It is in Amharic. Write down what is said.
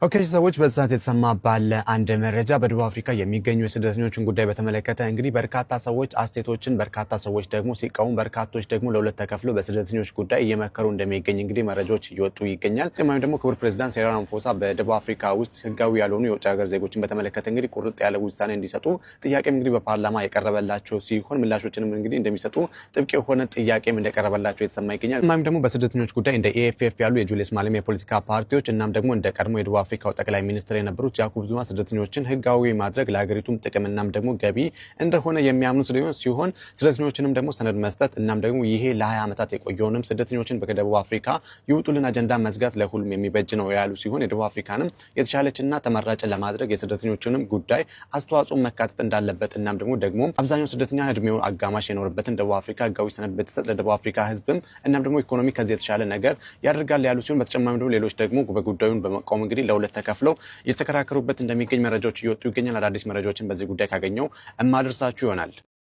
ኦኬ ሰዎች በዛት የተሰማ ባለ አንድ መረጃ በደቡብ አፍሪካ የሚገኙ የስደተኞችን ጉዳይ በተመለከተ እንግዲህ በርካታ ሰዎች አስቴቶችን በርካታ ሰዎች ደግሞ ሲቃወሙ በርካቶች ደግሞ ለሁለት ተከፍለው በስደተኞች ጉዳይ እየመከሩ እንደሚገኝ እንግዲህ መረጃዎች እየወጡ ይገኛል። ወይም ደግሞ ክቡር ፕሬዝዳንት ሲሪል ራማፎሳ በደቡብ አፍሪካ ውስጥ ህጋዊ ያልሆኑ የውጭ ሀገር ዜጎችን በተመለከተ እንግዲህ ቁርጥ ያለ ውሳኔ እንዲሰጡ ጥያቄም እንግዲህ በፓርላማ የቀረበላቸው ሲሆን ምላሾችንም እንግዲህ እንደሚሰጡ ጥብቅ የሆነ ጥያቄም እንደቀረበላቸው የተሰማ ይገኛል። ወይም ደግሞ በስደተኞች ጉዳይ እንደ ኤኤፍኤፍ ያሉ የጁሊየስ ማሌማ የፖለቲካ ፓርቲዎች እናም ደግሞ እንደ ቀድሞ የደቡብ አፍሪካው ጠቅላይ ሚኒስትር የነበሩት ጃኮብ ዙማ ስደተኞችን ህጋዊ ማድረግ ለሀገሪቱም ጥቅምናም ደግሞ ገቢ እንደሆነ የሚያምኑ ሲሆን ስደተኞችንም ደግሞ ሰነድ መስጠት እናም ደግሞ ይሄ ለ20 ዓመታት የቆየውንም ስደተኞችን በደቡብ አፍሪካ ይውጡልን አጀንዳ መዝጋት ለሁሉም የሚበጅ ነው ያሉ ሲሆን የደቡብ አፍሪካንም የተሻለችና ተመራጭ ለማድረግ የስደተኞችንም ጉዳይ አስተዋጽኦ መካተት እንዳለበት እናም ደግሞ አብዛኛው ስደተኛ እድሜውን አጋማሽ የኖርበትን ደቡብ አፍሪካ ህጋዊ ሰነድ በተሰጠ ለደቡብ አፍሪካ ህዝብም እናም ደግሞ ኢኮኖሚ ከዚህ የተሻለ ነገር ያደርጋል ያሉ ሲሆን በተጨማሪም ደግሞ ሌሎች ደግሞ በጉዳዩን በመቃወም እንግዲህ ለሁለት ተከፍለው የተከራከሩበት እንደሚገኝ መረጃዎች እየወጡ ይገኛል። አዳዲስ መረጃዎችን በዚህ ጉዳይ ካገኘው እማደርሳችሁ ይሆናል።